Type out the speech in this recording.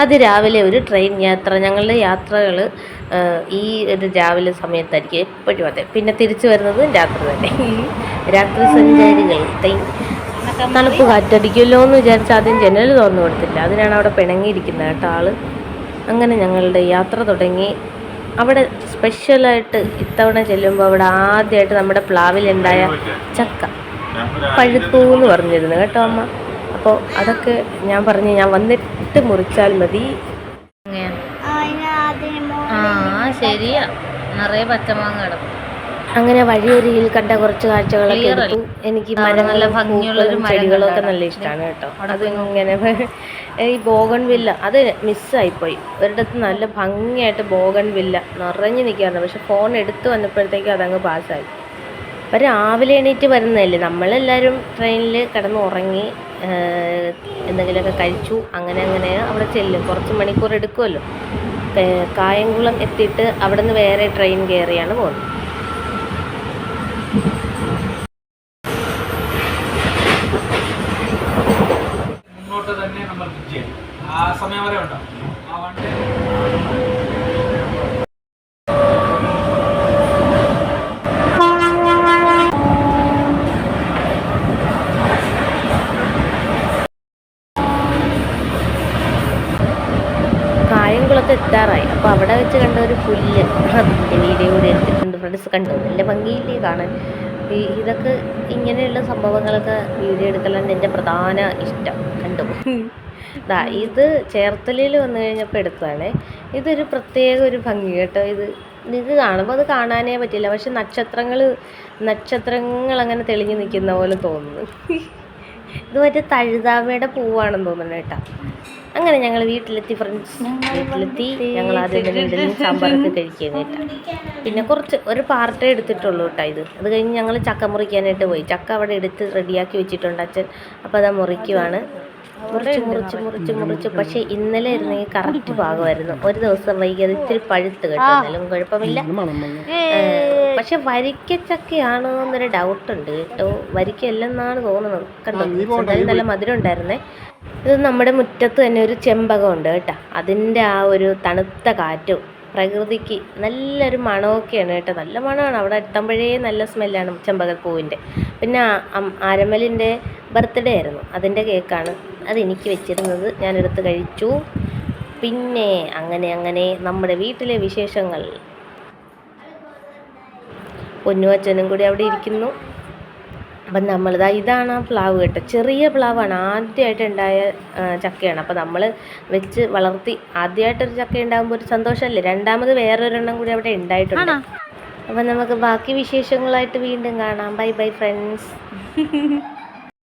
അതിരാവിലെ ഒരു ട്രെയിൻ യാത്ര, ഞങ്ങളുടെ യാത്രകൾ ഈ ഒരു രാവിലെ സമയത്തായിരിക്കും എപ്പോഴും. അതെ, പിന്നെ തിരിച്ചു വരുന്നത് രാത്രി തന്നെ. ഈ രാത്രി സഞ്ചാരികൾ തണുപ്പ് കാറ്റടിക്കുമല്ലോ എന്ന് വിചാരിച്ച് ആദ്യം ജനൽ തുറന്നു കൊടുത്തില്ല. അതിനാണ് അവിടെ പിണങ്ങിയിരിക്കുന്നത് കേട്ടോ ആള്. അങ്ങനെ ഞങ്ങളുടെ യാത്ര തുടങ്ങി. അവിടെ സ്പെഷ്യലായിട്ട് ഇത്തവണ ചെല്ലുമ്പോൾ അവിടെ ആദ്യമായിട്ട് നമ്മുടെ പ്ലാവിലുണ്ടായ ചക്ക പഴുത്തു എന്ന് പറഞ്ഞിരുന്നു കേട്ടോ അമ്മ. അപ്പോൾ അതൊക്കെ ഞാൻ പറഞ്ഞു, ഞാൻ വന്നിട്ട് മുറിച്ചാൽ മതി. ശരിയാ, നിറയെ പച്ചമാങ്ങ കിടക്കും. അങ്ങനെ വഴിയരികിൽ കണ്ട കുറച്ച് കാഴ്ചകളൊക്കെ എടുത്തു. എനിക്ക് മരങ്ങളും ഭംഗിയുള്ളൊരു ചെടികളൊക്കെ നല്ല ഇഷ്ടമാണ് കേട്ടോ. അതിങ്ങനെ ഈ ബോഗൺവില്ല അത് മിസ്സായിപ്പോയി. ഒരിടത്ത് നല്ല ഭംഗിയായിട്ട് ബോഗൺവില്ല നിറഞ്ഞു നിൽക്കാറുണ്ട്. പക്ഷെ ഫോൺ എടുത്ത് വന്നപ്പോഴത്തേക്കും അതങ്ങ് പാസ്സായി. അപ്പം രാവിലെ എണീറ്റ് വരുന്നതല്ലേ, നമ്മളെല്ലാവരും ട്രെയിനിൽ കിടന്ന് ഉറങ്ങി എന്തെങ്കിലുമൊക്കെ കഴിച്ചു. അങ്ങനെ അവിടെ ചെല്ലും. കുറച്ച് മണിക്കൂർ എടുക്കുമല്ലോ. കായംകുളം എത്തിയിട്ട് അവിടെ നിന്ന് വേറെ ട്രെയിൻ കയറിയാണ് പോകുന്നത്. തന്നെ നമ്മൾ ആ സമയം വരെ ഉണ്ടാവും. ആ വൺ ഡേ കായംകുളത്ത് എത്താറായി. അപ്പോൾ അവിടെ വെച്ച് കണ്ട ഒരു പുല്ല്, അതിൻ്റെ വീഡിയോ കൂടി എടുത്തിട്ടുണ്ട് ഫ്രണ്ട്സ്. കണ്ടു, നല്ല ഭംഗിയില്ലേ കാണാൻ. ഇതൊക്കെ ഇങ്ങനെയുള്ള സംഭവങ്ങളൊക്കെ വീഡിയോ എടുക്കലാണ് എൻ്റെ പ്രധാന ഇഷ്ടം. കണ്ടു, ഇത് ചേർത്തലയിൽ വന്നു കഴിഞ്ഞപ്പോൾ എടുത്തതാണേ. ഇതൊരു പ്രത്യേക ഒരു ഭംഗി കേട്ടോ. ഇത് കാണുമ്പോൾ അത് കാണാനേ പറ്റില്ല. പക്ഷെ നക്ഷത്രങ്ങൾ അങ്ങനെ തെളിഞ്ഞു നിൽക്കുന്ന പോലെ തോന്നുന്നു. ഇത് മറ്റേ തഴുതാമയുടെ പൂവാണെന്ന് തോന്നുന്നു കേട്ടോ. അങ്ങനെ ഞങ്ങൾ വീട്ടിലെത്തി ഫ്രണ്ട്സ്. ഞങ്ങൾ ആദ്യം തന്നെ സാമ്പാറൊക്കെ കഴിക്കാൻ കേട്ടോ. പിന്നെ ഒരു പാർട്ടേ എടുത്തിട്ടുള്ളൂ കേട്ടോ. അത് കഴിഞ്ഞ് ഞങ്ങൾ ചക്ക മുറിക്കാനായിട്ട് പോയി. ചക്ക അവിടെ എടുത്ത് റെഡിയാക്കി വെച്ചിട്ടുണ്ട് അച്ഛൻ. അപ്പോൾ അത് മുറിക്കുവാണ്. മുറിച്ച് പക്ഷേ ഇന്നലെ ആയിരുന്നെങ്കിൽ കറക്റ്റ് പാകമായിരുന്നു. ഒരു ദിവസം വൈകി അത് ഇത്തിരി പഴുത്ത് കേട്ടോ. എന്നാലും കുഴപ്പമില്ല. പക്ഷെ വരിക്കച്ചക്കയാണോ എന്നൊരു ഡൗട്ടുണ്ട് കേട്ടോ. വരിക്കല്ലെന്നാണ് തോന്നുന്നത്. കണ്ടോ, നല്ല മധുരം ഉണ്ടായിരുന്നേ. ഇത് നമ്മുടെ മുറ്റത്ത് തന്നെ ഒരു ചെമ്പകമുണ്ട് കേട്ടോ. അതിൻ്റെ ആ ഒരു തണുത്ത കാറ്റും പ്രകൃതിക്ക് നല്ലൊരു മണമൊക്കെയാണ് കേട്ടോ. നല്ല മണമാണ്. അവിടെ എത്തുമ്പോഴേ നല്ല സ്മെല്ലാണ് ചെമ്പകപ്പൂവിൻ്റെ. പിന്നെ ആരമലിൻ്റെ ബർത്ത്ഡേ ആയിരുന്നു, അതിൻ്റെ കേക്കാണ് അതെനിക്ക് വെച്ചിരുന്നത്. ഞാനെടുത്ത് കഴിച്ചു. പിന്നെ അങ്ങനെ നമ്മുടെ വീട്ടിലെ വിശേഷങ്ങൾ. പൊന്നുവച്ചനും കൂടി അവിടെ ഇരിക്കുന്നു. അപ്പം ഇതാണ് ആ പ്ലാവ് കേട്ടോ. ചെറിയ പ്ലാവാണ്, ആദ്യമായിട്ട് ഉണ്ടായ ചക്കയാണ്. അപ്പം നമ്മൾ വെച്ച് വളർത്തി. ആദ്യമായിട്ടൊരു ചക്ക ഉണ്ടാകുമ്പോൾ ഒരു സന്തോഷമല്ലേ. രണ്ടാമത് വേറൊരെണ്ണം കൂടി അവിടെ ഉണ്ടായിട്ടുണ്ട്. അപ്പം നമുക്ക് ബാക്കി വിശേഷങ്ങളായിട്ട് വീണ്ടും കാണാം. Bye bye friends.